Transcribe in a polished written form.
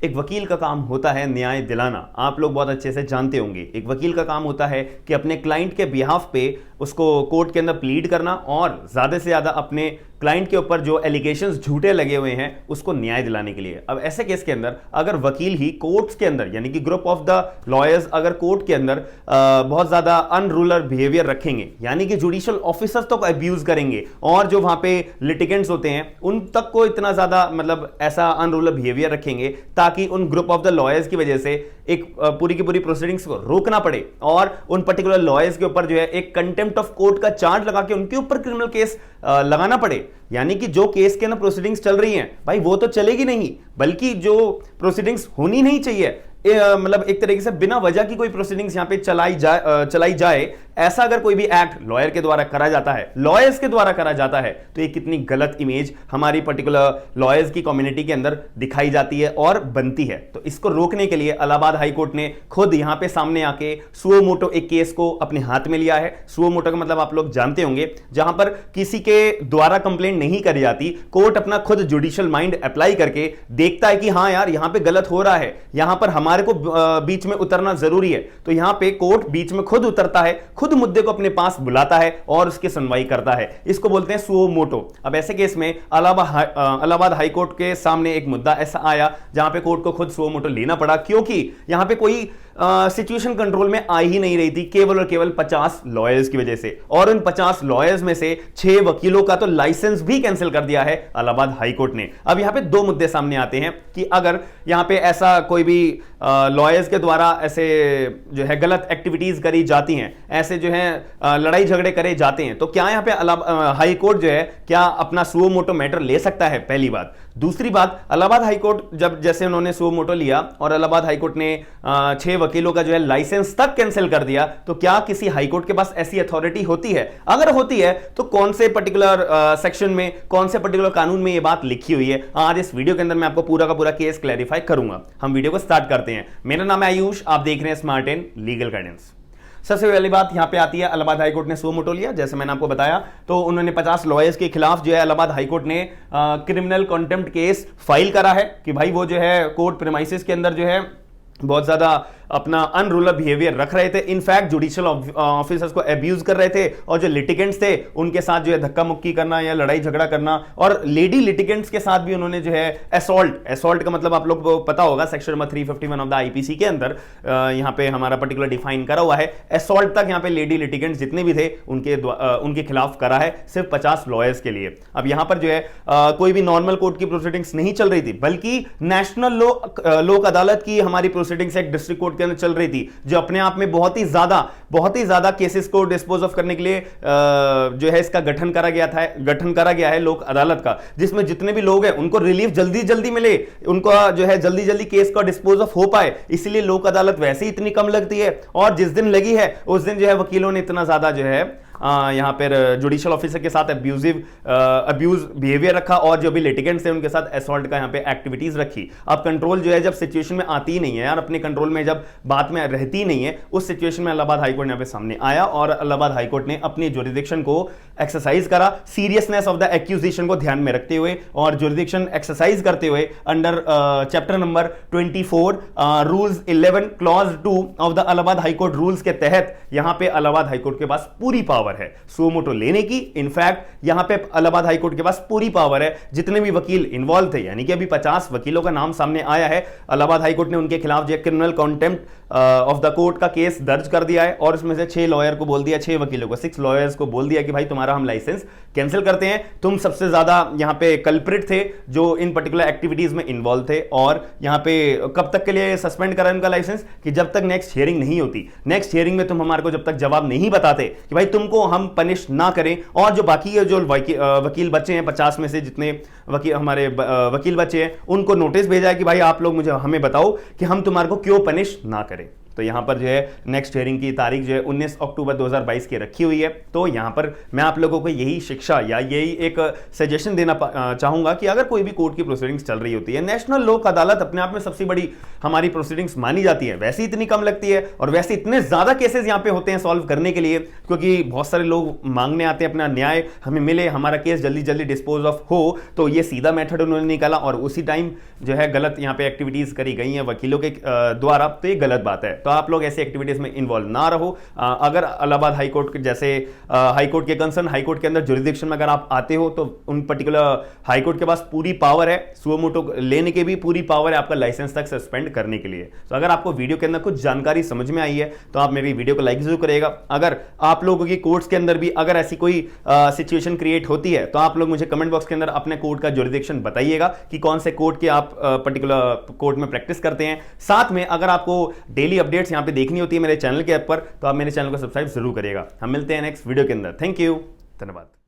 एक वकील का काम होता है न्याय दिलाना। आप लोग बहुत अच्छे से जानते होंगे, एक वकील का काम होता है कि अपने क्लाइंट के बिहाफ पे उसको कोर्ट के अंदर प्लीड करना और ज्यादा से ज्यादा अपने क्लाइंट के ऊपर जो एलिगेशंस झूठे लगे हुए हैं उसको न्याय दिलाने के लिए। अब ऐसे केस के अंदर अगर वकील ही कोर्ट्स के अंदर यानी कि ग्रुप ऑफ द लॉयर्स अगर कोर्ट के अंदर बहुत ज्यादा अनरूलर बिहेवियर रखेंगे, यानी कि जुडिशियल ऑफिसर्स तो अब्यूज करेंगे और जो वहां पे लिटिगेंट्स होते हैं उन तक को इतना ज्यादा मतलब ऐसा अनरूलर बिहेवियर रखेंगे ताकि उन ग्रुप ऑफ द लॉयर्स की वजह से एक पूरी की पूरी प्रोसीडिंग्स को रोकना पड़े और उन पर्टिकुलर लॉयर्स के ऊपर जो है एक कंटेम्प्ट ऑफ कोर्ट का चार्ज लगा के उनके ऊपर क्रिमिनल केस लगाना पड़े। यानी कि जो केस के अंदर प्रोसीडिंग्स चल रही हैं भाई वो तो चलेगी नहीं, बल्कि जो प्रोसीडिंग्स होनी नहीं चाहिए मतलब एक तरीके से बिना वजह की कोई प्रोसीडिंग्स यहां पे चलाई जाए, ऐसा अगर कोई भी एक्ट लॉयर के द्वारा करा जाता है, लॉयर्स के द्वारा करा जाता है, तो ये कितनी गलत इमेज हमारी पर्टिकुलर लॉयर्स की कम्युनिटी के अंदर दिखाई जाती है और बनती है। तो इसको रोकने के लिए इलाहाबाद हाई कोर्ट ने खुद यहां पे सामने आके सुओ मोटो एक केस को अपने हाथ में लिया है। सुओ मोटो का मतलब आप लोग जानते होंगे, जहां पर किसी के द्वारा कंप्लेंट नहीं करी जाती, कोर्ट अपना खुद जुडिशियल माइंड अप्लाई करके देखता है कि हाँ यार यहां पे गलत हो रहा है, यहां पर हमारे को बीच में उतरना जरूरी है, तो यहां पे कोर्ट बीच में खुद उतरता है, खुद मुद्दे को अपने पास बुलाता है और उसकी सुनवाई करता है। इसको बोलते हैं सुओ मोटो। अब ऐसे केस में इलाहाबाद हाई कोर्ट के सामने एक मुद्दा ऐसा आया जहां पे कोर्ट को खुद सुओ मोटो लेना पड़ा, क्योंकि यहां पे कोई सिचुएशन कंट्रोल में आ ही नहीं रही थी केवल और केवल 50 लॉयर्स की वजह से, और उन 50 लॉयर्स में से 6 वकीलों का तो लाइसेंस भी कैंसिल कर दिया है इलाहाबाद हाई कोर्ट ने। अब यहां पे दो मुद्दे सामने आते हैं कि अगर यहां पे ऐसा कोई भी लॉयर्स के द्वारा ऐसे जो है गलत एक्टिविटीज करी जाती हैं, ऐसे जो है लड़ाई झगड़े करे जाते हैं, तो क्या यहां पे हाई कोर्ट जो है क्या अपना सुओ मोटो मैटर ले सकता है? पहली बात। दूसरी बात, इलाहाबाद हाई कोर्ट जब जैसे उन्होंने सुओ मोटो लिया और इलाहाबाद हाई कोर्ट ने 6 वकीलों का जो है लाइसेंस तक कैंसिल कर दिया, तो क्या किसी हाई कोर्ट के पास ऐसी अथॉरिटी होती है? अगर होती है तो कौन से पर्टिकुलर सेक्शन में, कौन से पर्टिकुलर कानून में ये बात लिखी हुई है? आज इस वीडियो के अंदर मैं आपको पूरा का पूरा केस क्लैरिफाई करूंगा। हम वीडियो को स्टार्ट करते हैं। मेरा नाम है आयुष, आप देख रहे हैं स्मार्ट एंड लीगल गाइडेंस। सबसे पहली बात यहां पे आती है, इलाहाबाद हाई कोर्ट ने सुओ मोटो लिया, जैसे मैंने आपको बताया, तो उन्होंने 50 लॉयर्स के खिलाफ जो है इलाहाबाद हाई कोर्ट ने क्रिमिनल कंटेम्प्ट केस फाइल करा है कि भाई वो जो है कोर्ट प्रीमाइसेस के अंदर जो है बहुत ज्यादा अपना अनरूलर बिहेवियर रख रहे थे, इनफैक्ट जुडिशियल ऑफिसर्स को अब्यूज कर रहे थे, और जो लिटिगेंट्स थे उनके साथ जो है धक्का मुक्की करना या लड़ाई झगड़ा करना, और लेडी लिटिगेंट्स के साथ भी उन्होंने जो है असॉल्ट का मतलब आप लोग को पता होगा, section number 351 of the IPC के अंदर यहां पे हमारा पर्टिकुलर डिफाइन करा हुआ है, असॉल्ट तक यहां पे लेडी लिटिगेंट्स जितने भी थे उनके खिलाफ करा है, सिर्फ 50 लॉयर्स के लिए। अब यहां पर जो है कोई भी नॉर्मल कोर्ट की प्रोसीडिंग्स नहीं चल रही थी, बल्कि नेशनल लोक अदालत की हमारी प्रोसीडिंग्स एक डिस्ट्रिक्ट कोर्ट के अंदर चल रही थी, जो अपने आप में बहुत ही ज्यादा केसेस को डिस्पोज ऑफ करने के लिए जो है इसका गठन करा गया है लोक अदालत का, जिसमें जितने भी लोग हैं उनको रिलीफ जल्दी मिले, उनको जो है जल्दी केस का डिस्पोज ऑफ हो पाए, इसलिए लोक अदालत वैसे ही इतनी कम लगती है, और जिस दिन लगी है उस दिन जो है वकीलों ने इतना ज्यादा जो है यहां पर जुडिशियल ऑफिसर के साथ अब्यूज बिहेवियर रखा, और जो भी लिटिगेंट्स थे उनके साथ असॉल्ट का यहां पे एक्टिविटीज रखी। अब कंट्रोल जो है जब सिचुएशन में आती ही नहीं है यार, अपने कंट्रोल में जब बात में रहती ही नहीं है, उस सिचुएशन में इलाहाबाद हाईकोर्ट यहां पे सामने आया और इलाहाबाद हाईकोर्ट ने अपनी जुरिडिक्शन को एक्सरसाइज करा, सीरियसनेस ऑफ द एक्यूजेशन को ध्यान में रखते हुए और जुरिडिक्शन एक्सरसाइज करते हुए under chapter number 24 rules 11 clause 2 of the Allahabad high court rules के तहत यहां पे इलाहाबाद हाईकोर्ट के पास पूरी पावर है सुओ मोटो लेने की। इनफैक्ट यहां पे इलाहाबाद हाई कोर्ट के पास पूरी पावर है, जितने भी वकील इन्वॉल्व थे, यानी कि अभी 50 वकीलों का नाम सामने आया है, इलाहाबाद हाई कोर्ट ने उनके खिलाफ जो criminal contempt of the court का केस दर्ज कर दिया है, और उसमें से 6 लॉयर को बोल दिया, 6 वकीलों को, 6 लॉयर्स को बोल दिया कि भाई तुम्हारा हम लाइसेंस कैंसिल करते हैं, तुम सबसे ज्यादा यहां पे कल्प्रिट थे जो इन पर्टिकुलर एक्टिविटीज में इन्वॉल्व थे, और यहां पे कब तक के लिए सस्पेंड करा उनका लाइसेंस कि जब तक नेक्स्ट हियरिंग नहीं होती। नेक्स्ट हियरिंग में तुम हमारे को जब तक जवाब नहीं बताते कि भाई तुमको हम पनिश ना करें, और जो बाकी के जो वकील बच्चे हैं 50 में से जितने हमारे वकील बच्चे हैं, उनको नोटिस भेजा है कि भाई आप लोग हमें बताओ कि हम तुम्हारे को क्यों पनिश ना करें। तो यहाँ पर जो है नेक्स्ट हियरिंग की तारीख जो है 19 अक्टूबर 2022 की रखी हुई है। तो यहाँ पर मैं आप लोगों को यही शिक्षा या यही एक सजेशन देना चाहूंगा कि अगर कोई भी कोर्ट की प्रोसीडिंग्स चल रही होती है, नेशनल लोक अदालत अपने आप में सबसे बड़ी हमारी प्रोसीडिंग्स मानी जाती है, वैसे इतनी कम लगती है और वैसे इतने ज्यादा केसेस यहाँ पे होते हैं सॉल्व करने के लिए, क्योंकि बहुत सारे लोग मांगने आते हैं अपना न्याय हमें मिले, हमारा केस जल्दी जल्दी डिस्पोज ऑफ हो। तो ये सीधा मेथड उन्होंने निकाला और उसी टाइम जो है गलत यहाँ पे एक्टिविटीज करी गई हैं वकीलों के द्वारा, तो ये गलत बात है। तो आप लोग ऐसी एक्टिविटीज में इन्वॉल्व ना रहो। अगर इलाहाबाद हाईकोर्ट के जैसे हाईकोर्ट के कंसर्न हाईकोर्ट के अंदर जुरिडिक्शन में अगर आप आते हो तो उन पर्टिकुलर हाईकोर्ट के पास पूरी पावर है, सुओ मोटो लेने की भी पूरी पावर है आपका लाइसेंस तक सस्पेंड करने के लिए। तो अगर आपको वीडियो के अंदर कुछ जानकारी समझ में आई है तो आप मेरी वीडियो को लाइक जरूर करिएगा। अगर आप लोगों की कोर्ट्स के अंदर भी अगर ऐसी कोई सिचुएशन क्रिएट होती है तो आप लोग मुझे कमेंट बॉक्स के अंदर अपने कोर्ट का जुरिडिक्शन बताइएगा कि कौन से कोर्ट के आप पर्टिकुलर कोर्ट में प्रैक्टिस करते हैं। साथ में अगर आपको डेली अपडेट्स यहां पे देखनी होती है मेरे चैनल के ऊपर तो आप मेरे चैनल को सब्सक्राइब जरूर करिएगा। हम मिलते हैं नेक्स्ट वीडियो के अंदर। थैंक यू, धन्यवाद।